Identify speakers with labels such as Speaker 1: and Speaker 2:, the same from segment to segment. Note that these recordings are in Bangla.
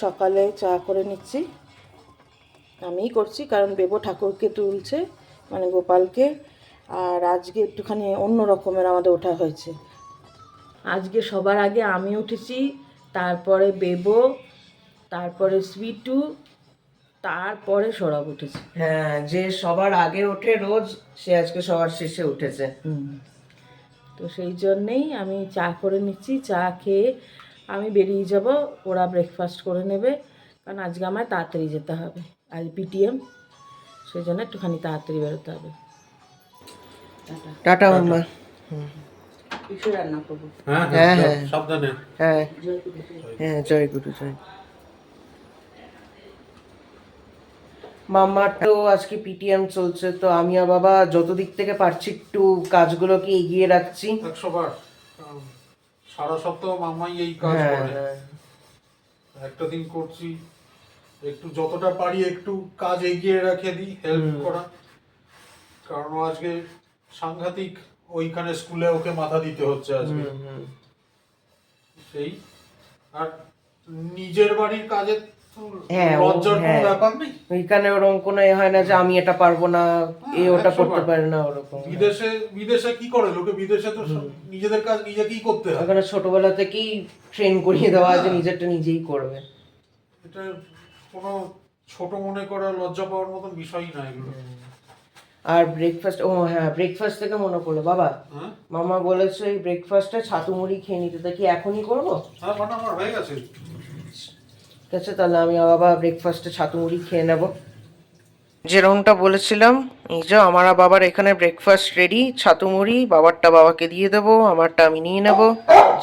Speaker 1: সকালে চা করে নিচ্ছি, আমিই করছি কারণ বেবো ঠাকুরকে তুলছে, মানে গোপালকে। আর আজকে একটুখানি অন্য রকমের আমাদের ওঠা হয়েছে। আজকে সবার আগে আমি উঠেছি, তারপরে বেবো, তারপরে সুইটু, তারপরে সৌরভ উঠেছে।
Speaker 2: হ্যাঁ, যে সবার আগে ওঠে রোজ, সে আজকে সবার শেষে উঠেছে।
Speaker 1: তো সেই জন্যেই আমি চা করে নিচ্ছি, চা খেয়ে আমি বেরিয়ে যাব, ওরা ব্রেকফাস্ট করে নেবে, কারণ আজকে আমার তাড়াতাড়ি যেতে হবে, আজ পিটিএম, সেই জন্য একটুখানি তাড়াতাড়ি বেরোতে হবে।
Speaker 2: টাটা মাম্মা।
Speaker 1: কিছু রান্না করবো।
Speaker 2: হ্যাঁ হ্যাঁ সাবধানে। হ্যাঁ হ্যাঁ, জয় গুরু জয়। মাম্মার তো আজকে পিটিএম চলছে, তো আমি আর বাবা যত দিক থেকে পারছি একটু কাজগুলোকে এগিয়ে রাখছি।
Speaker 3: 100 বার সারা সপ্তাহ মামাই এই কাজ করে। একটা দিন করছি, একটু যতটা পারি একটু কাজ এগিয়ে রেখে দিই, হেল্প করা, কারণ আজকে সাংঘাতিক ওইখানে স্কুলে ওকে মাথা দিতে হচ্ছে আজকে। সেই আর নিজের বাড়ির কাজে লজ্জার কোনো ব্যাপার নেই।
Speaker 2: ওইখানে ওরকম কোনো হয় না যে আমি এটা পারবো না, এ ওটা করতে পারে না, ওরকম।
Speaker 3: বিদেশে কি করে লোকে, বিদেশে তো নিজেদের কাজ নিজেকেই করতে হয়।
Speaker 2: ওখানে ছোটবেলা থেকেই ট্রেন করিয়ে দেওয়া আছে নিজেরটা নিজেই করবে।
Speaker 3: এটা কোনো ছোট মনে করা, লজ্জা পাওয়ার মতন বিষয়ই না এগুলো।
Speaker 2: আর ব্রেকফাস্ট, ও হ্যাঁ, ব্রেকফাস্ট থেকে মনে পড়লো বাবা, মামা বলেছে এই ব্রেকফাস্টে ছাতু মুড়ি খেয়ে নিতে, তা কি এখনই করবো?
Speaker 3: হ্যাঁ, মানে আমার হয়ে গেছে।
Speaker 2: ঠিক আছে, তাহলে আমি বাবা ব্রেকফাস্টে ছাতু মুড়ি খেয়ে নেব। যেরকমটা বলেছিলাম, এই যে আমার আর বাবার এখানে ব্রেকফাস্ট রেডি, ছাতু মুড়ি, বাবারটা বাবাকে দিয়ে দেবো, আমারটা আমি নিয়ে নেবো।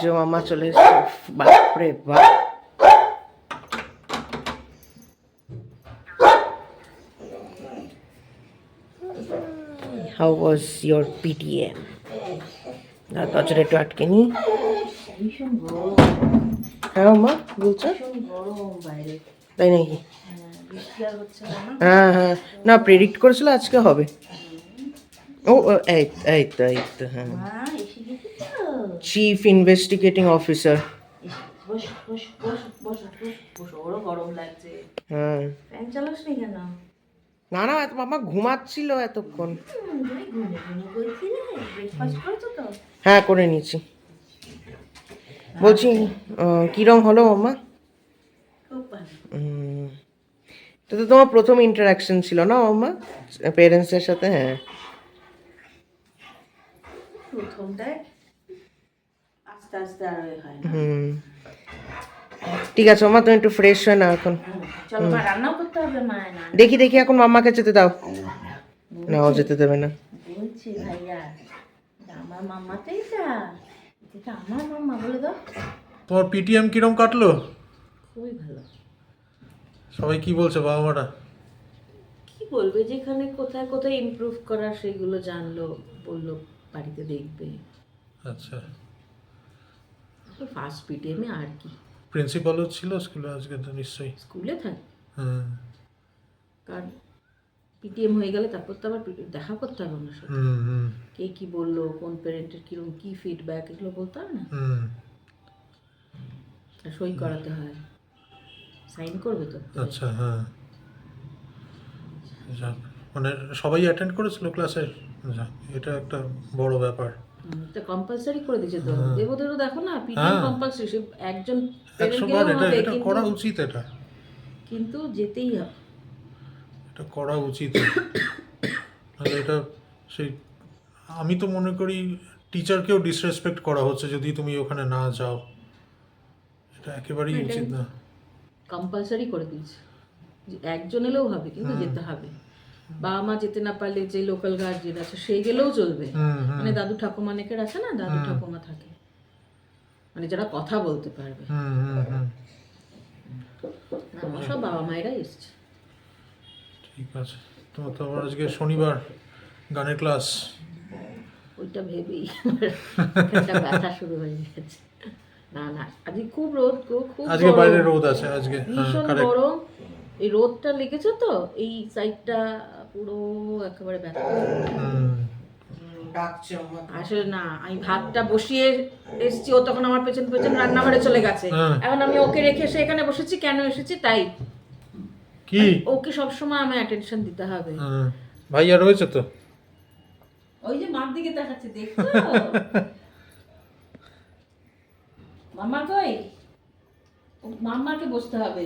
Speaker 2: যে মামা চলে এসছে, বাপরে বাপ। How was your PTM? দরজাটা একটু আটকে নি। হ্যাঁ মা বলছো, তাই নাকি? হ্যাঁ হ্যাঁ, না প্রেডিক্ট করেছিল আজকে হবে। ও এই এই তো এই তো, হ্যাঁ, চিফ ইনভেস্টিগেটিং অফিসার।
Speaker 1: গরম লাগছে।
Speaker 2: হ্যাঁ,
Speaker 1: ফ্যান চালাস নি কেন?
Speaker 2: না না, মামা ঘুমাচ্ছিল এতক্ষণ। হ্যাঁ, করে নিয়েছি। বলছি কিরম হলো মামা?
Speaker 1: খুব ভালো।
Speaker 2: তো তোমার প্রথম ইন্টারাকশন ছিল না মামা পেরেন্টসের সাথে? হ্যাঁ,
Speaker 1: প্রথমটায় আস্তে আস্তে আর হয় না।
Speaker 2: ঠিক আছে মামা, তুমি একটু ফ্রেশ হয়ে না এখন।
Speaker 1: চলো মা, রান্নাও করতে হবে। মা না
Speaker 2: দেখি দেখি এখন মাম্মাকে যেতে দাও। না, ও যেতে দেবে না।
Speaker 1: বলছি ভাইয়া, আমার মাম্মাতেই এটা আমার মাম্মা, বলে দাও।
Speaker 3: তোমার পিটিএম কিরম কাটলো?
Speaker 1: খুবই ভালো।
Speaker 3: সবাই কি বলছে বাবা মারা?
Speaker 1: কি বলবে, যেখানে কোথায় কোথায় ইমপ্রুভ করা সেগুলো জানলো, বললো বাড়িতে দেখবে।
Speaker 3: আচ্ছা,
Speaker 1: ফার্স্ট পিটিএমে আর কি।
Speaker 3: প্রিন্সিপালও ছিল স্কুলে আজকে তো নিশ্চয়ই?
Speaker 1: স্কুলে থাকে,
Speaker 3: হ্যাঁ,
Speaker 1: কারণ পিটিএম হয়ে গেলে তারপর তো আবার দেখা করতে হবে ওনার সাথে। কে কি বললো, কোন প্যারেন্টের কিরকম কি ফিডব্যাক, এগুলো বলতে হবে না। আর সই করাতে হয়, সাইন করবে তো।
Speaker 3: আচ্ছা, হ্যাঁ, যাক, মানে সবাই অ্যাটেন্ড করেছিল ক্লাসের? যাক, এটা একটা বড় ব্যাপার।
Speaker 1: এটা কম্পালসারি করে দিয়েছে তো। দেবদেরও দেখো না, পিটিএম কম্পালসারি, সে একজন
Speaker 3: 100 বার এটা করা উচিত, এটা
Speaker 1: কিন্তু যেতেই হবে,
Speaker 3: এটা করা উচিত। মানে এটা সেই, আমি তো মনে করি টিচারকেও ডিসরেসপেক্ট করা হচ্ছে যদি তুমি ওখানে না যাও, এটা একেবারেই উচিত না।
Speaker 1: কম্পালসারি করে দিয়েছে, যে একজন এলেও হবে কিন্তু যেতে হবে। বাবা মা যেতে না পারলে যে লোকাল গার্জিয়ান আছে সেই গেলেও চলবে। মানে দাদু ঠাকুমা অনেকের আছে না, দাদু ঠাকুমা থাকে, মানে যারা কথা বলতে পারবে। আমার সব বাবা মায়েরা এসছে।
Speaker 3: ঠিক আছে, তোমার তো আবার আজকে শনিবার গানের ক্লাস,
Speaker 1: ওইটা ভেবেই একটা ব্যথা শুরু হয়ে গেছে। না না, আজকে খুব রোদ, খুব
Speaker 3: আজকে বাইরে রোদ আছে আজকে,
Speaker 1: ভীষণ গরম। এই রোদটা লেগেছে তো এই সাইডটা পুরো একেবারে ব্যথা।
Speaker 2: ডাকছে আমার।
Speaker 1: আসলে না, আমি ভাতটা বসিয়ে এসেছি, ও তখন আমার পেছন পেছন রান্নাঘরে চলে গেছে। এখন আমি ওকে রেখে এসে এখানে বসেছি, কেন এসেছি তাই।
Speaker 3: কি
Speaker 1: ওকে সবসময় আমার অ্যাটেনশন দিতে হবে।
Speaker 3: ভাইয়া রয়েছে তো?
Speaker 1: ওই যে মার দিকে তাকাচ্ছে, দেখছো? মাম্মা কই? মাম্মাকে বসতে হবে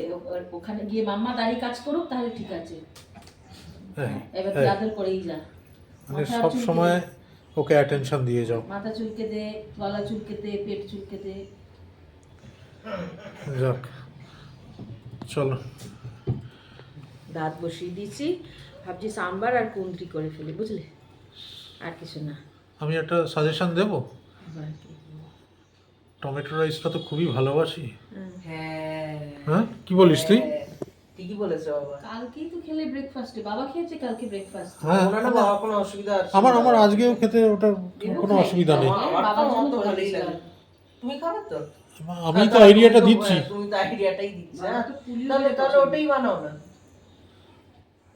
Speaker 1: ওখানে গিয়ে, মাম্মা দাঁড়িয়ে কাজ করুক তাহলে ঠিক আছে। এবার তুই আদর করেই যা,
Speaker 3: মানে সব সময় ওকে অ্যাটেনশন দিয়ে যাও।
Speaker 1: মাথা চুলকে দে, গলা চুলকে দে, পেট চুলকে দে।
Speaker 3: যাক চলো।
Speaker 1: দাঁত বসিয়ে দিয়েছি, ভাবছি সাম্বার আর কুন্দ্রি করে ফেলি, বুঝলে, আর কিছু না।
Speaker 3: আমি একটা সাজেশন দেবো,
Speaker 1: আবার কি?
Speaker 3: টমেটো রাইসটা তো খুবই ভালোবাসি।
Speaker 2: হ্যাঁ
Speaker 3: হ্যাঁ কি বলিস তুই?
Speaker 2: ঠিকই বলেছো বাবা।
Speaker 1: কালকেই তো খেলে ব্রেকফাস্টে, বাবা খেয়েছে কালকে ব্রেকফাস্ট।
Speaker 3: হ্যাঁ
Speaker 2: না না বাবা, কোনো অসুবিধা আছে?
Speaker 3: আমার আজকেও খেতে ওটা কোনো অসুবিধা নেই।
Speaker 2: আমার
Speaker 1: বাবার
Speaker 2: তো
Speaker 1: জন্য
Speaker 2: মতো
Speaker 1: করে
Speaker 2: ভালোই
Speaker 1: দিয়েছিলাম।
Speaker 2: লাগে। তুমি খাবে তো?
Speaker 3: আমি তো আইডিয়াটা দিচ্ছি।
Speaker 2: তুমি তো আইডিয়াটাই দিচ্ছ।
Speaker 1: বাবা তো পুলিও
Speaker 2: তাহলে
Speaker 1: খেতে
Speaker 2: তাহলে
Speaker 1: পছন্দ।
Speaker 2: ওটাই বানাও না।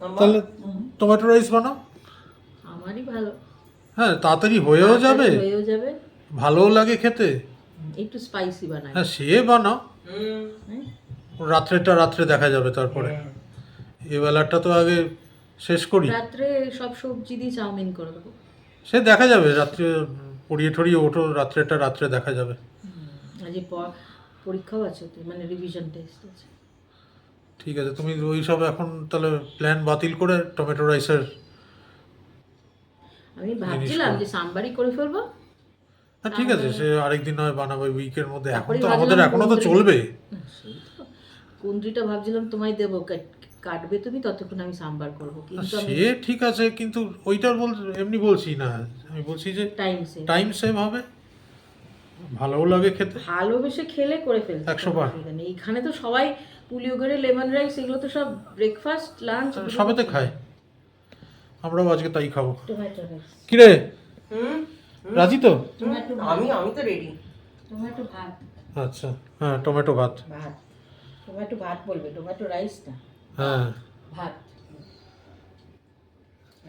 Speaker 2: আম্মা?
Speaker 3: তাহলে টমেটো রাইস বানাও।
Speaker 1: আমারই ভালো,
Speaker 3: হ্যাঁ তাড়াতাড়ি হয়েও যাবে,
Speaker 1: হয়েও যাবে,
Speaker 3: ভালোও লাগে খেতে।
Speaker 1: একটু স্পাইসি বানাই।
Speaker 3: হ্যাঁ সে বানাও,
Speaker 2: হুম।
Speaker 3: রাত্রে দেখা যাবে তারপরে। এই বেলাটা তো আগে শেষ করি,
Speaker 1: রাত্রে সব সবজি দিয়ে চাউমিন করে দেবো।
Speaker 3: সে দেখা যাবে রাত্রে পড়িয়ে ঠড়িয়ে ওঠো, রাত্রে দেখা যাবে।
Speaker 1: আজ পরীক্ষাও আছে তো, মানে রিভিশন টেস্ট আছে।
Speaker 3: ঠিক আছে, তুমি ওই সব এখন তাহলে প্ল্যান বাতিল করে টমেটো রাইসের।
Speaker 1: আমি ভাবছিলাম যে সাম্বারই করে ফেলবো।
Speaker 3: হ্যাঁ ঠিক আছে, সে আরেকদিন নয় বানাবো উইকের মধ্যে। এখন
Speaker 1: তারপরেই
Speaker 3: তো
Speaker 1: ভাবলাম
Speaker 3: আমাদের এখনো তো
Speaker 1: কুঁদরি-
Speaker 3: চলবে।
Speaker 1: সেই তো, কুন্দ্রিটা ভাবছিলাম তোমায় দেবো, কাটবে তুমি, ততক্ষণ আমি সাম্বার করবো, কিন্তু আমি
Speaker 3: সে ঠিক আছে, কিন্তু ওইটার এমনি বলছি না, আমি বলছি যে টাইম সেভ হবে, ভালোও লাগে খেতে।
Speaker 1: ভালোবেসে খেলে করে ফেলতে
Speaker 3: 100 বার।
Speaker 1: এইখানে তো সবাই পুলিওগরে, লেমন রাইস, এগুলো তো সব ব্রেকফাস্ট লাঞ্চ
Speaker 3: সবেতে খায়, আমরাও আজকে তাই খাবো।
Speaker 1: টমেটো রাইস,
Speaker 3: কিরে
Speaker 2: হুম।
Speaker 3: রাজি তো?
Speaker 1: টমেটো
Speaker 2: আমি তো রেডি।
Speaker 1: টমেটো ভাত,
Speaker 3: আচ্ছা হ্যাঁ, টমেটো ভাত।
Speaker 1: টমেটো ভাত বলবে, টমেটো রাইস না,
Speaker 3: হ্যাঁ
Speaker 1: ভাত,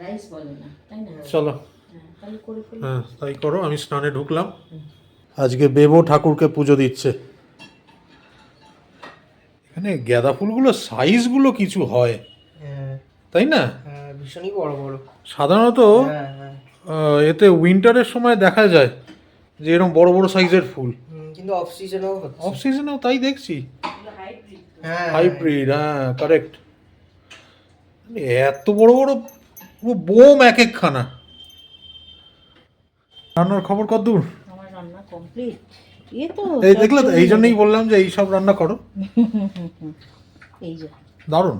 Speaker 1: রাইস বলে না, তাই না?
Speaker 3: চলো,
Speaker 1: হ্যাঁ, তাহলে করে ফেলি।
Speaker 3: হ্যাঁ তাই করো, আমি স্নানে ঢুকলাম। আজকে বেবো ঠাকুরকে পুজো দিচ্ছে। এখানে গাঁদা ফুলগুলো সাইজগুলো কিছু হয়,
Speaker 2: হ্যাঁ
Speaker 3: তাই না?
Speaker 2: হ্যাঁ, ভীষণই বড় বড়।
Speaker 3: সাধারণত
Speaker 2: হ্যাঁ হ্যাঁ।
Speaker 3: এতে উইন্টারের সময় দেখা যায় যে এরকম বড় বড় সাইজের ফুল।
Speaker 2: কিন্তু অফ সিজনেও হচ্ছে।
Speaker 3: অফ সিজনেও তাই দেখছি,
Speaker 2: হ্যাঁ
Speaker 3: হাইব্রিড। হ্যাঁ কারেক্ট। এত বড় বড় পুরো বোম এক একখানা। রান্নার খবর কতদূর?
Speaker 1: আমার রান্না কমপ্লিট। এই তো
Speaker 3: এই দেখলে তো, এই জন্যই বললাম যে এই সব রান্না করো।
Speaker 1: এই যে
Speaker 3: দারুণ,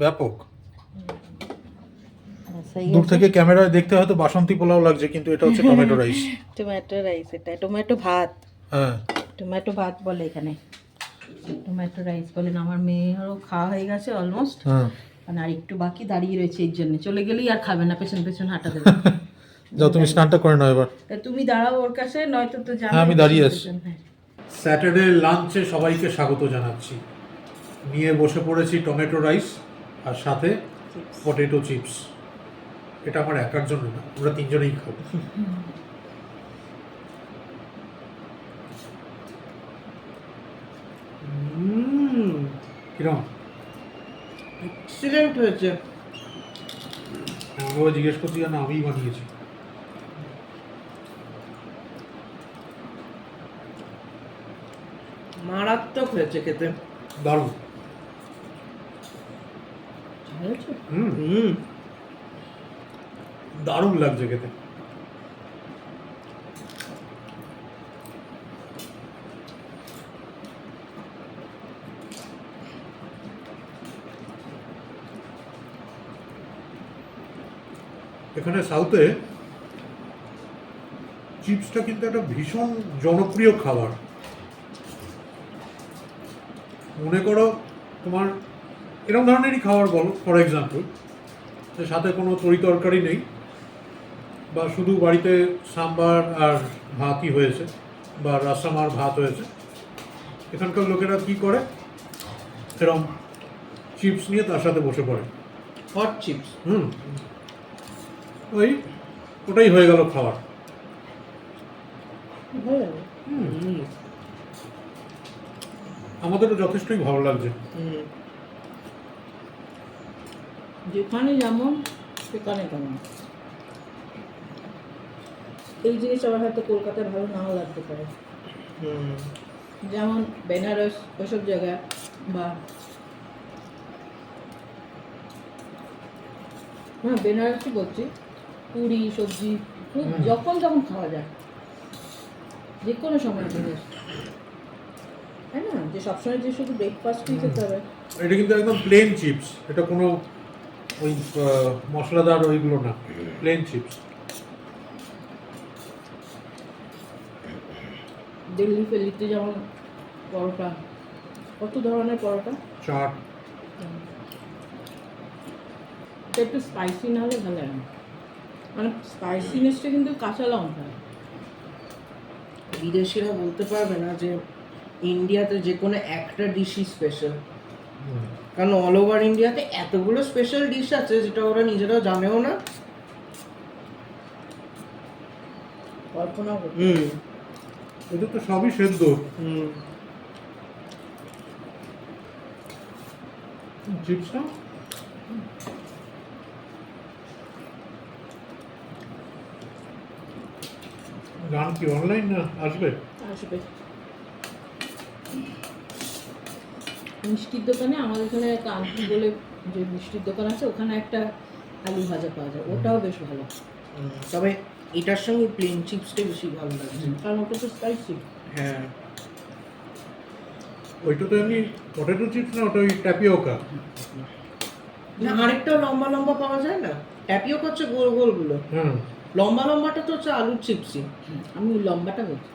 Speaker 3: ব্যাপক।
Speaker 1: সেই
Speaker 3: দূর থেকে ক্যামেরায় দেখতে হয়তো বাসন্তী পোলাও লাগছে, কিন্তু এটা হচ্ছে টমেটো রাইস।
Speaker 1: টমেটো রাইস, এটা টমেটো ভাত,
Speaker 3: হ্যাঁ
Speaker 1: টমেটো ভাত বলে এখানে, টমেটো রাইস বলেন। আমার মেয়েরও খাওয়া হয়ে গেছে অলমোস্ট,
Speaker 3: হ্যাঁ,
Speaker 1: মানে আর একটু বাকি, দাঁড়িয়ে রয়েছে এর জন্য। চলে গেলেই আর খাবে না, পেছন পেছন হাঁটা দেবে।
Speaker 3: যাও তুমি স্নানটা করে নাও এবার।
Speaker 1: তা তুমি দাঁড়াও ওর কাছে, নয়তো তো জানো।
Speaker 3: হ্যাঁ, আমি দাঁড়িয়ে আছি।
Speaker 1: হ্যাঁ।
Speaker 3: স্যাটারডে লাঞ্চে সবাইকে স্বাগত জানাচ্ছি। নিয়ে বসে পড়েছি টমেটো রাইস আর সাথে পটেটো চিপস। এটা আমার একার জন্য না, আমরা তিনজনেই খাবো। কিরম?
Speaker 2: এক্সিলেন্ট হয়েছে।
Speaker 3: আমাকে জিজ্ঞেস করছি না, আমিই বানিয়েছি।
Speaker 2: মারাত্মক হয়েছে খেতে।
Speaker 3: দারুণ।
Speaker 1: হয়েছে?
Speaker 2: হুম।
Speaker 3: দারুণ লাগছে খেতে। এখানে সাউথে চিপসটা কিন্তু একটা ভীষণ জনপ্রিয় খাবার। মনে করো তোমার এরকম ধরনেরই খাবার বলো, ফর এক্সাম্পল সাথে কোনো তরি তরকারি নেই, বা শুধু বাড়িতে সাম্বার আর ভাতই হয়েছে, বা রাসাম আর ভাত হয়েছে। এখানকার লোকেরা কি করে, এরকম চিপস নিয়ে তার সাথে বসে পড়ে।
Speaker 2: Hot chips.
Speaker 3: ওই ওটাই হয়ে গেল খাবার।
Speaker 1: ভালো লাগে।
Speaker 3: আমাদেরও যথেষ্টই ভালো লাগছে।
Speaker 1: যেখানে যেমন সেখানে তেমন। এই জিনিস আমার হয়তো কলকাতায় ভালো নাও লাগতে পারে, যেমন বেনারস ওইসব জায়গায়, বা হ্যাঁ বেনারসই বলছি, পুরি সবজি খুব যখন তখন খাওয়া যায়, যে কোনো সময় জিনিস, তাই না? যে সবসময় যে শুধু ব্রেকফাস্টই খেতে হবে।
Speaker 3: এটা কিন্তু একদম প্লেন চিপস, এটা কোনো ওই মশলাদার ওইগুলো না, প্লেন চিপস।
Speaker 1: দিল্লি ফেলিতে যেমন পরোটা, কত ধরনের পরোটা,
Speaker 3: চাট।
Speaker 1: এটা একটু স্পাইসি না হলে ভালো লাগে না, মানে স্পাইসিনেসটা কিন্তু কাঁচা লঙ্কা।
Speaker 2: বিদেশিরা বলতে পারবে না যে ইন্ডিয়াতে যে কোনো একটা ডিশই স্পেশাল, কারণ অল ওভার ইন্ডিয়াতে এতগুলো স্পেশাল ডিশ আছে যেটা ওরা নিজেরাও জানেও না।
Speaker 1: কল্পনা করতে
Speaker 3: এটা তো সবই সেদ্ধ। চিপস না গান কি অনলাইন না আসবে?
Speaker 1: আসবে। মিষ্টির দোকানে আমাদের এখানে কানপুর বলে যে মিষ্টির দোকান আছে, ওখানে একটা আলু ভাজা পাওয়া যায়, ওটাও বেশ ভালো,
Speaker 2: তবে এটার সঙ্গে প্লেন চিপসটা বেশি ভালো লাগছে।
Speaker 1: কারণ ওটা তো স্পাইসি।
Speaker 2: হ্যাঁ,
Speaker 3: ওইটা তো এমনি পটেটো চিপস না, ওটা ওই ট্যাপিওকা।
Speaker 2: না আরেকটাও লম্বা লম্বা পাওয়া যায় না, ট্যাপিও করছে গোল গোল গুলো,
Speaker 3: হ্যাঁ
Speaker 2: লম্বা লম্বাটা তো হচ্ছে আলুর চিপসই।
Speaker 1: আমি লম্বাটা বলছি,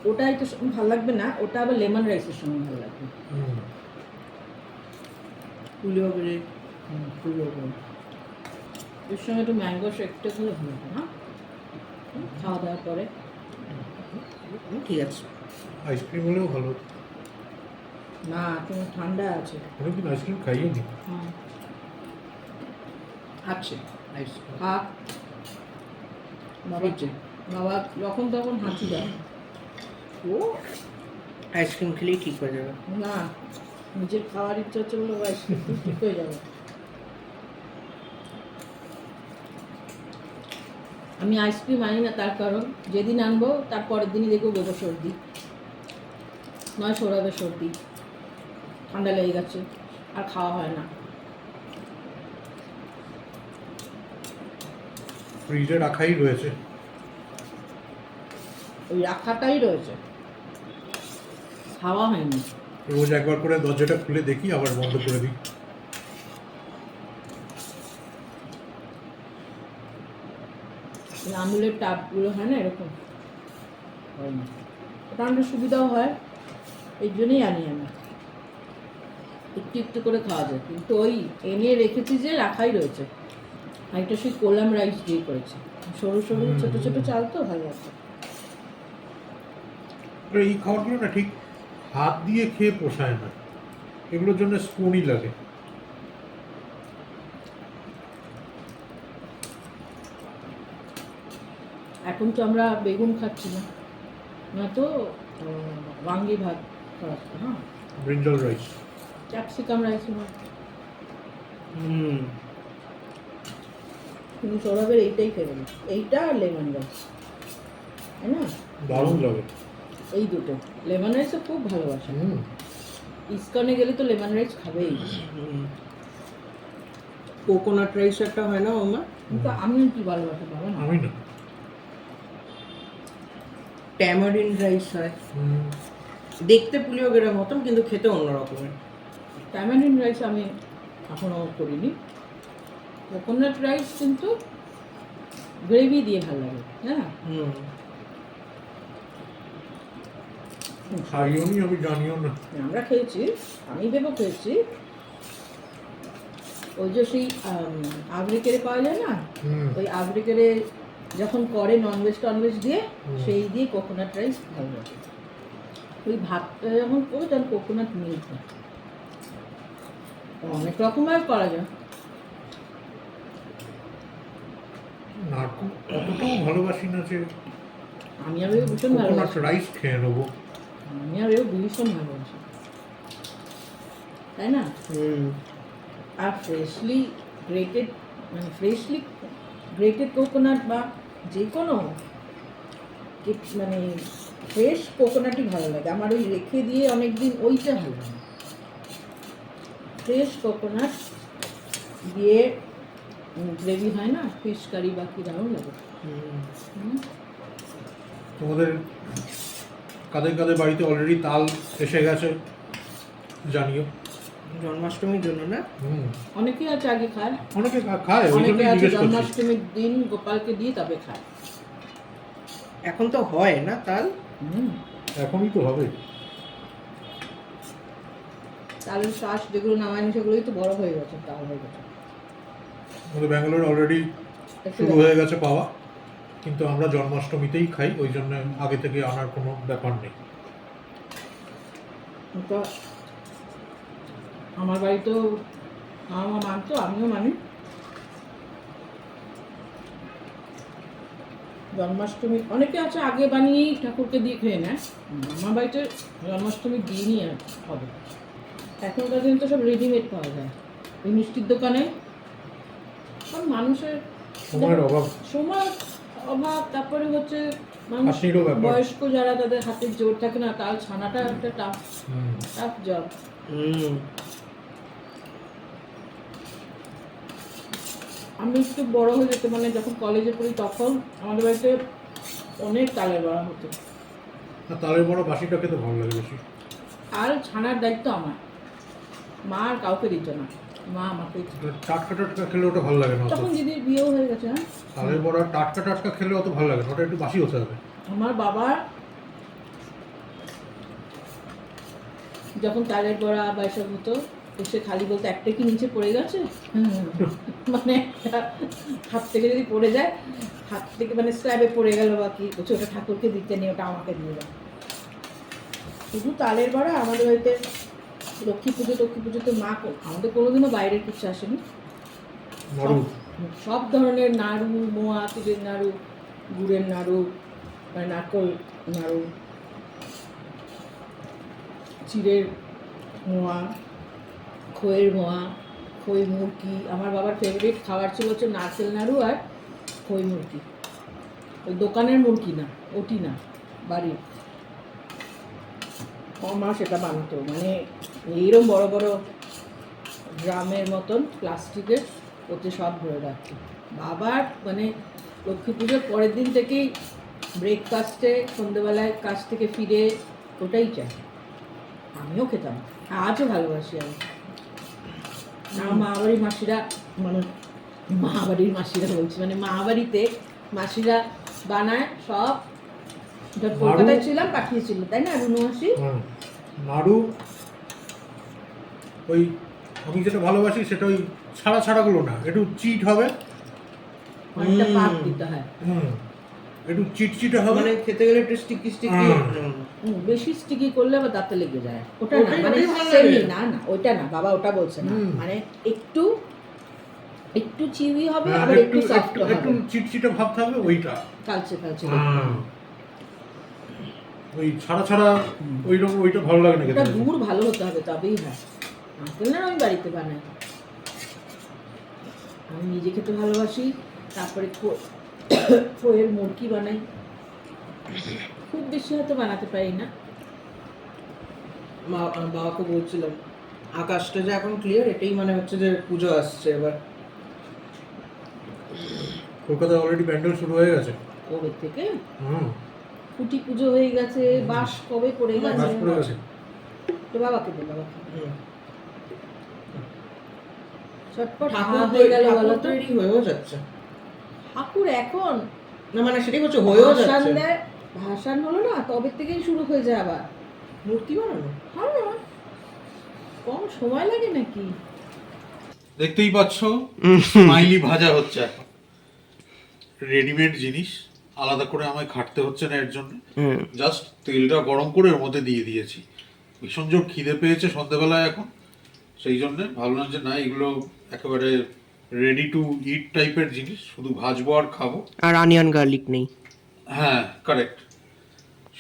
Speaker 1: ওটা একটু ভালো লাগবে না, ওটা আবার লেমন রাইসের সঙ্গে ভালো লাগবে।
Speaker 2: পুলিওগরে
Speaker 1: এর সঙ্গে একটু ম্যাঙ্গো শেকটা হলে ভালো হবে না, খাওয়া দাওয়ার পরে।
Speaker 2: ঠিক আছে।
Speaker 3: আইসক্রিম হলেও ভালো।
Speaker 1: না তুমি ঠান্ডা আছে।
Speaker 3: অনেকদিন আইসক্রিম খাইও নি।
Speaker 1: হ্যাঁ
Speaker 2: আছে আইসক্রিম।
Speaker 1: খা বাবা, বাবা যখন তখন হাঁচি দেয়, ও
Speaker 2: আইসক্রিম খেলেই ঠিক হয়ে যাবে।
Speaker 1: না নিজের খাওয়ার ইচ্ছা হচ্ছে বলে আইসক্রিম ঠিক হয়ে যাবে। আমি আইসক্রিম আনি না, তার কারণ যেদিন আনবো তার পরের দিনই দেখবো বেবো সর্দি, নয় সৌরভে সর্দি, ঠান্ডা লেগে গেছে, আর খাওয়া হয় না।
Speaker 3: ফ্রিজে রাখাই রয়েছে।
Speaker 1: ওই রাখাটাই রয়েছে, খাওয়া হয়নি।
Speaker 3: রোজ একবার করে দরজাটা খুলে দেখি, আবার বন্ধ করে দিই।
Speaker 1: আমুলের টাপগুলো হয় না এরকম, হয় না, ওটা আমাদের সুবিধাও হয়, এই জন্যই আনি আমি, একটু একটু করে খাওয়া যায়। কিন্তু ওই এনে রেখেছি যে রাখাই রয়েছে, আর এটা সেই কোলাম রাইস দিয়ে করেছে, সরু সরু ছোটো ছোটো চাল তো ভালো লাগছে।
Speaker 3: এই খাবারগুলো না ঠিক হাত দিয়ে খেয়ে পোষায় না, এগুলোর জন্য স্পুনই লাগে।
Speaker 1: এখন তো আমরা বেগুন খাচ্ছি না, না তো ওয়াঙ্গি ভাত খাওয়াচ্ছি, হ্যাঁ
Speaker 3: ব্রিঞ্জল রাইস।
Speaker 1: ক্যাপসিকাম রাইস না, কিন্তু সৌরভের এইটাই ফেভারিট, এইটা আর লেমন রাইস, তাই না?
Speaker 3: দারুণ লাগে।
Speaker 1: এই দুটো লেমন রাইসও খুব ভালোবাসে। ইস্কনে গেলে তো লেমন রাইস খাবেই,
Speaker 2: কোকোনাট রাইস একটা হয় না ওমা,
Speaker 1: কিন্তু আমি কি ভালোবাসা পাবো না।
Speaker 3: আমি না।
Speaker 2: ট্যামারিন রাইস হয়, দেখতে পুলিওগেরার মতন কিন্তু খেতে অন্য রকমের।
Speaker 1: ট্যামারিন রাইস আমি এখনও করিনি। কোকোনাট রাইস কিন্তু গ্রেভি দিয়ে ভালো লাগে, হ্যাঁ
Speaker 3: খাইও নি, আমি জানিও না।
Speaker 1: আমরা খেয়েছি, আমি ভেবে খেয়েছি, ওই যে সেই আগ্রিকেরে পাওয়া যায় না, ওই আগ্রিকেরে যখন করে ননভেজ টনভেজ দিয়ে, সেই দিয়ে কোকোনাট রাইস ভালো লাগে। ওই ভাতটা যখন করবে তখন কোকোনাট মিল্ক, অনেক রকমের করা যায়।
Speaker 3: অতটাও ভালোবাসি না যে
Speaker 1: আমি আর ওই ভীষণ
Speaker 3: কোকোনাট
Speaker 1: ভালোবাসি,
Speaker 3: রাইস খেয়ে নেবো।
Speaker 1: আমি আর ওই ভীষণ ভালোবাসি, তাই না? আর ফ্রেশলি গ্রেটেড, মানে ফ্রেশলি গ্রেটেড কোকোনাট বা যে কোনো মানে ফ্রেশ কোকোনাটই ভালো লাগে আমার। ওই রেখে দিয়ে অনেক দিন ওইটা ভালো লাগে। ফ্রেশ কোকোনাট দিয়ে গ্রেভি হয় না, ফিশ কারি বা কি দারুণ লাগে।
Speaker 3: তোমাদের কাদের কাদের বাড়িতে অলরেডি তাল এসে গেছে জানিও।
Speaker 2: জন্মাষ্টমীর জন্য না?
Speaker 1: অনেকে আছে আগে খায়,
Speaker 3: অনেকে খায়, ওই
Speaker 1: অনেকে
Speaker 3: জন্যই
Speaker 1: আছে
Speaker 3: জিজ্ঞেস করছি।
Speaker 1: জন্মাষ্টমীর দিন গোপালকে দিয়ে তবে খায়।
Speaker 2: এখন তো হয় না তাল?
Speaker 3: এখনই তো হবে।
Speaker 1: তালের শ্বাস যেগুলো নামায়নি সেগুলোই তো বড় হয়ে গেছে, তাল হয়ে গেছে।
Speaker 3: আমাদের ব্যাঙ্গালোর অলরেডি শুরু হয়ে গেছে পাওয়া, কিন্তু আমরা জন্মাষ্টমীতেই খাই, ওই জন্য আগে থেকে আনার কোনো ব্যাপার নেই।
Speaker 1: তো আমার বাড়িতেও আমার মানতো, আমিও মানি। জন্মাষ্টমী অনেকে আছে আগে বানিয়েই ঠাকুরকে দিয়ে খেয়ে নেয়, আমার বাড়িতে জন্মাষ্টমীর দিনই হবে। এখনকার দিন তো সব রেডিমেড পাওয়া যায় ওই মিষ্টির দোকানে। কারণ মানুষের
Speaker 3: সময়ের অভাব।
Speaker 1: সময় অভাব, তারপরে হচ্ছে মানুষ
Speaker 3: খাটনিরও ব্যাপার।
Speaker 1: বয়স্ক যারা, তাদের হাতের জোর থাকে না, তাল ছানাটা একটা টাফ জব। আমি একটু বড় হয়ে যেতে, মানে যখন কলেজে পড়ি তখন আমাদের বাড়িতে অনেক তালের বড়া হতো।
Speaker 3: আর তালের বড়া বাসিটা খেতে ভালো লাগে বেশি।
Speaker 1: আর ছানার দায়িত্ব আমার, মা আর কাউকে দিত না, মা আমাকে দিত।
Speaker 3: টাটকা টাটকা খেলে ওটা ভালো লাগে না অত।
Speaker 1: তখন দিদির বিয়েও হয়ে গেছে। হ্যাঁ,
Speaker 3: তালের বড়া টাটকা টাটকা খেলে অত ভালো লাগে না, ওটা একটু বাসি হতে হবে।
Speaker 1: আমার বাবা যখন তালের বড়া বা এসব হতো, এসে খালি বলতো একটা কি নিচে পড়ে গেছে, মানে হাত থেকে যদি পড়ে যায়, হাত থেকে মানে স্ল্যাবে পড়ে গেল বা কি, বলছে ওটা ঠাকুরকে দিতে নেই, ওটা আমাকে দিয়ে দাও। শুধু তালের বড়া আমাদের বাড়িতে লক্ষ্মী পুজোতে মা আমাদের কোনোদিনও বাইরের কিছু আসেনি। সব ধরনের নাড়ু, মোয়া, তিলের নাড়ু, গুড়ের নাড়ু, মানে নারকোল নাড়ু, চিড়ের মোয়া, খইয়ের মোয়া, খই মুরকি। আমার বাবার ফেভারিট খাবার ছিল হচ্ছে নারকেল নাড়ু আর খই মুরকি। ওই দোকানের মুরকি না, ওটি না, বাড়ির। মা সেটা বানাতো, মানে এইরকম বড় বড় ড্রামের মতন প্লাস্টিকের, ওতে সব ভরে রাখতো। বাবার মানে লক্ষ্মী পুজোর পরের দিন থেকেই ব্রেকফাস্টে সন্ধ্যেবেলায় কাজ থেকে ফিরে ওটাই চাই। আমিও খেতাম, আজও ভালোবাসি আমি। আমার মামাবাড়ির মাসিরা, মানে মামাবাড়ির মাসিরা বলছি, মানে মামাবাড়িতে মাসিরা বানায় সব। কলকাতায় ছিলাম, পাঠিয়েছিল, তাই না রুনু মাসি?
Speaker 3: নাড়ু ওই আমি যেটা ভালোবাসি সেটা ওই ছাড়া ছাড়াগুলো না, একটু চিট হবে,
Speaker 1: অনেকটা পাক দিতে হয়।
Speaker 3: একটু চিটচিটে হবে,
Speaker 2: মানে খেতে গেলে একটু স্টিকি স্টিকি।
Speaker 1: বেশি স্টিকি করলে আবার দাঁতে লেগে যায়, ওটা না,
Speaker 2: ওটাই
Speaker 1: মানে
Speaker 2: ভালো
Speaker 1: সেমি
Speaker 2: লাগে।
Speaker 1: না, না ওইটা না বাবা, ওটা বলছে না, মানে একটু একটু চিউই হবে, আবার একটু সফট হবে,
Speaker 3: একটু চিটচিটে ভাব থাকবে, ওইটা
Speaker 1: কালচে কালচে।
Speaker 3: ওই ছাড়া ছাড়া ওইরকম, ওইটা ভালো লাগে না
Speaker 1: ওটা
Speaker 3: খেতে।
Speaker 1: গুড় ভালো হতে হবে তবেই হয়। আঙ্কেল না আমি বাড়িতে বানাই, আমি নিজে খেতে ভালোবাসি। তারপরে খইয়ের মুরকি বানাই, খুব বেশি হয়তো বানাতে পারি না।
Speaker 2: বাবাকে বলছিলাম আকাশটা যে এখন ক্লিয়ার, এটাই মানে হচ্ছে যে পুজো আসছে এবার।
Speaker 3: কলকাতায় অলরেডি প্যান্ডেল শুরু হয়ে গেছে।
Speaker 1: কবে থেকে খুঁটি পুজো হয়ে গেছে, বাঁশ কবে পড়ে
Speaker 3: বাস
Speaker 1: গেছে।
Speaker 3: পড়ে গেছে।
Speaker 1: তো বাবাকে দে, বাবাকে চটপট
Speaker 2: ঠাকুর
Speaker 1: হয়ে গেল বলো তো।
Speaker 2: তৈরি হয়েও যাচ্ছে।
Speaker 1: ঠাকুর এখন
Speaker 2: না মানে সেটাই হচ্ছে, হয়েও
Speaker 1: ভাসান
Speaker 2: যাচ্ছে।
Speaker 1: দেয়, ভাসান হলো না তবে থেকেই শুরু হয়ে যায় আবার
Speaker 2: মূর্তি বানানো।
Speaker 1: হ্যাঁ, কম সময় লাগে নাকি?
Speaker 3: দেখতেই পাচ্ছ স্মাইলি ভাজা হচ্ছে এখন, রেডিমেড জিনিস, আলাদা করে আমায় খাটতে হচ্ছে না এর জন্য। জাস্ট তেলটা গরম করে এর মধ্যে দিয়ে দিয়েছি। ভীষণ জোর খিদে পেয়েছে সন্ধ্যেবেলায় এখন, সেই জন্য ভাবলাম যে না, এগুলো একেবারে রেডি টু ইট টাইপের জিনিস, শুধু ভাজবো আর খাবো।
Speaker 2: আর অনিয়ন গার্লিক নেই।
Speaker 3: হ্যাঁ কারেক্ট।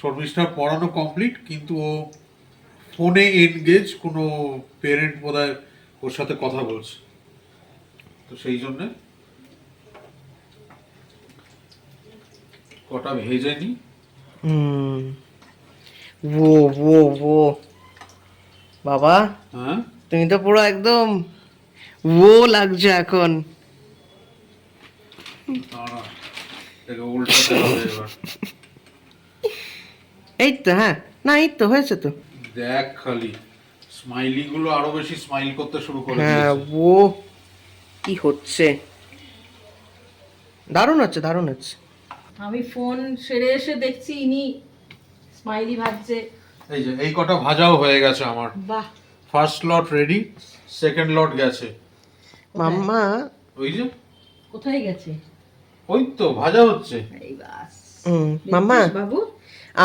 Speaker 3: শর্মিষ্ঠা পড়ানো কমপ্লিট, কিন্তু ও ফোনে এনগেজ, কোনো পেরেন্ট বোধহয় ওর সাথে কথা বলছে, তো সেই জন্যে কটা ভেজে নি।
Speaker 2: ও বাবা,
Speaker 3: হ্যাঁ
Speaker 2: তুমি তো পুরো একদম লাগছে এখন।
Speaker 3: দাঁড়া, এটাকে উল্টাতে হবে এবার।
Speaker 2: এই তো, হ্যাঁ, না এই তো হয়েছে তো।
Speaker 3: দেখ খালি স্মাইলি গুলো আরো বেশি স্মাইল করতে শুরু করে
Speaker 2: হ্যাঁ,
Speaker 3: দিয়েছে।
Speaker 2: কি হচ্ছে, দারুণ হচ্ছে, দারুণ হচ্ছে।
Speaker 1: আমি ফোন সেরে এসে দেখছি ইনি স্মাইলি ভাজছে।
Speaker 3: এই যে এই কটা ভাজাও হয়ে গেছে আমার।
Speaker 1: বাহ,
Speaker 3: ফার্স্ট লট রেডি, সেকেন্ড লট গেছে।
Speaker 2: মাম্মা,
Speaker 3: ওই যে
Speaker 1: কোথায় গেছে?
Speaker 3: ওই তো ভাজা হচ্ছে।
Speaker 1: এই বাস।
Speaker 2: মাম্মা,
Speaker 1: বাবু,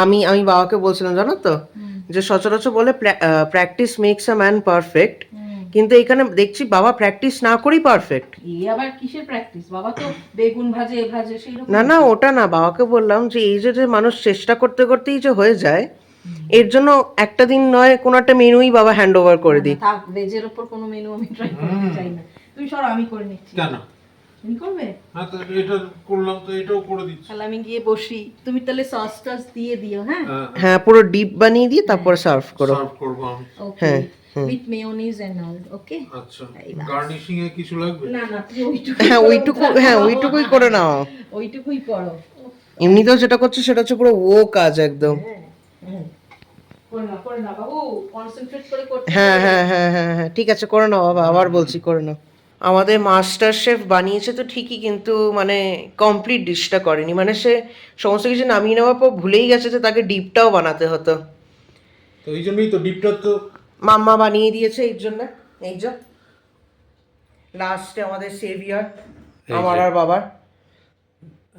Speaker 2: আমি বাবাকে বলছিলাম জানো তো, যে সচরাচর বলে practice makes a man perfect, কিন্তু এখানে দেখছি বাবা প্র্যাকটিস না করেই পারফেক্ট।
Speaker 1: এই আবার কিসের প্র্যাকটিস? বাবা তো বেগুন ভাজে এ ভাজে সেই রকম।
Speaker 2: না ওটা না, বাবাকে বললাম যে এই যে মানুষ চেষ্টা করতে করতেই যে হয়ে যায়, এর জন্য একটা দিন নয় কোনো একটা মেনুই বাবা হ্যান্ড ওভার করে দিই।
Speaker 1: থাক, ভেজের উপর কোনো মেনু আমি ট্রাই করতে চাই না। তুমি সরো, আমি করে নিচ্ছি।
Speaker 3: কেন?
Speaker 1: তুমি করবে?
Speaker 3: হ্যাঁ তো এটা করলাম, তো এটাও করে দিচ্ছি।
Speaker 1: তাহলে আমি গিয়ে বসি, তুমি তাহলে সস টস দিয়ে দিও। হ্যাঁ,
Speaker 2: হ্যাঁ, পুরো ডিপ বানিয়ে দিয়ে তারপর সার্ভ করো।
Speaker 3: সার্ভ করব আমি।
Speaker 1: ওকে, উইথ মেয়োনিজ এন্ড অল। ওকে,
Speaker 3: আচ্ছা, গার্নিশিং এ কিছু লাগবে?
Speaker 1: না তুমি ওইটুকু,
Speaker 2: ওইটুকুই করে নাও।
Speaker 1: ওইটুকুই করো।
Speaker 2: এমনিতেও যেটা করছে সেটা হচ্ছে পুরো কাজ একদম।
Speaker 1: করে না বাবু, কনসেন্ট্রেট করে করতে।
Speaker 2: হ্যাঁ, ঠিক আছে, করে নাও বাবা, আবার বলছি করে নাও। আমাদের মাস্টার শেফ বানিয়েছে তো ঠিকই, কিন্তু মানে কমপ্লিট ডিশটা করেনি, মানে সে সমস্ত কিছু নামিয়ে নেওয়ার পর ভুলেই গেছে যে তাকে ডিপটাও বানাতে হতো।
Speaker 3: তো এই জন্যই তো ডিপটা তো
Speaker 2: মাম্মা বানিয়ে দিয়েছে, এই জন্য এই যে লাস্টে আমাদের সেভিয়ার আমার আর বাবার।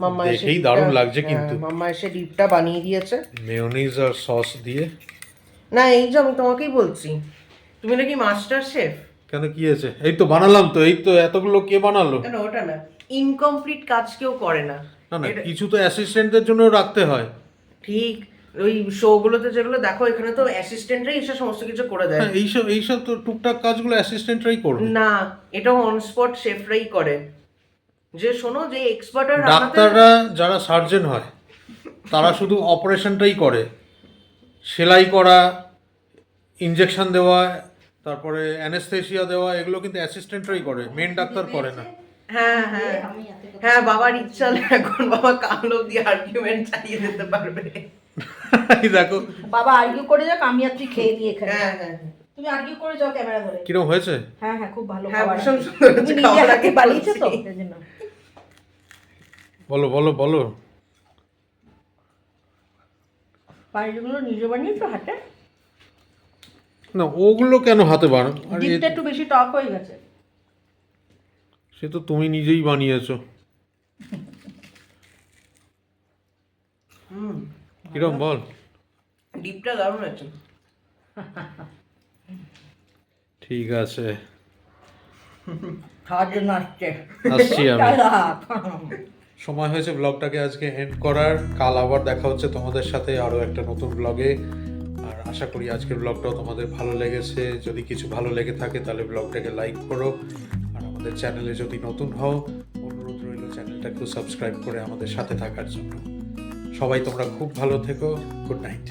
Speaker 2: মাম্মা এসে
Speaker 3: দেখেই দারুণ লাগছে কিন্তু।
Speaker 2: মাম্মা এসে ডিপটা বানিয়ে দিয়েছে
Speaker 3: মেয়োনিজ আর সস দিয়ে।
Speaker 2: না, এই যে আমি তোমাকেই বলছি, তুমি নাকি মাস্টার শেফ।
Speaker 3: কেন, কি আছে? এই তো বানালাম, তো এই তো এতগুলো কে বানালো?
Speaker 2: কেন, ওটা না, ইনকমপ্লিট কাজ কেউ করে না।
Speaker 3: না কিছু তো অ্যাসিস্ট্যান্টদের জন্য রাখতে হয়।
Speaker 2: ঠিক, ওই শো গুলোতে যেগুলো দেখো, এখানে তো অ্যাসিস্ট্যান্টরাই এসে সমস্ত কিছু করে দেয়।
Speaker 3: হ্যাঁ, এইসব তো টুকটাক কাজগুলো অ্যাসিস্ট্যান্টরাই করবে।
Speaker 2: না, এটা অন স্পট শেফরাই করে। যে শোনো, যে এক্সপার্টার
Speaker 3: ডাক্তাররা যারা সার্জন হয় তারা শুধু অপারেশনটাই করে, সেলাই করা, ইনজেকশন দেওয়া, তারপরে অ্যানেস্থেসিয়া দেওয়া, এগুলো কিন্তু অ্যাসিস্ট্যান্টরাই করে, মেন ডাক্তার করে না।
Speaker 2: হ্যাঁ, বাবার ইচ্ছা হলে এখন বাবা কাল অব্দি আর্গুমেন্ট চালিয়ে দিতে পারবে।
Speaker 3: দেখো
Speaker 1: বাবা আর্গিউ করে যাক, আমি আর তুই খেয়ে নিয়ে এখানে।
Speaker 2: হ্যাঁ,
Speaker 1: তুমি আর্গিউ করে যাও ক্যামেরা ধরে।
Speaker 3: কিরকম হয়েছে?
Speaker 1: হ্যাঁ, খুব ভালো
Speaker 2: হ্যাঁ,
Speaker 1: খাবার।
Speaker 2: ভীষণ সুন্দর হয়েছে,
Speaker 1: তুমি নিজে
Speaker 2: খাবার
Speaker 1: হাতে
Speaker 2: আগে
Speaker 1: বানিয়েছো তো,
Speaker 2: বলছি।
Speaker 1: সেজন্য।
Speaker 3: বলো।
Speaker 1: পানিগুলো নিজে বানিয়েছো হাতে?
Speaker 3: না, ওগুলো কেন হাতে বানানো?
Speaker 1: ডিপটা একটু বেশি টক হয়ে গেছে।
Speaker 3: সে তো তুমি নিজেই বানিয়েছো। কিরম বল?
Speaker 2: ডিপটা দারুণ আছে।
Speaker 3: ঠিক আছে,
Speaker 1: খাওয়ার জন্য আসছে।
Speaker 3: আসছি আমি। সময় হয়েছে ব্লগটাকে আজকে এন্ড করার। কাল আবার দেখা হচ্ছে তোমাদের সাথে আরও একটা নতুন ব্লগে। আর আশা করি আজকের ব্লগটাও তোমাদের ভালো লেগেছে। যদি কিছু ভালো লেগে থাকে তাহলে ব্লগটাকে লাইক করো, আর আমাদের চ্যানেলে যদি নতুন হও অনুরোধ রইল চ্যানেলটাকেও সাবস্ক্রাইব করে আমাদের সাথে থাকার জন্য। সবাই তোমরা খুব ভালো থেকো। Good night.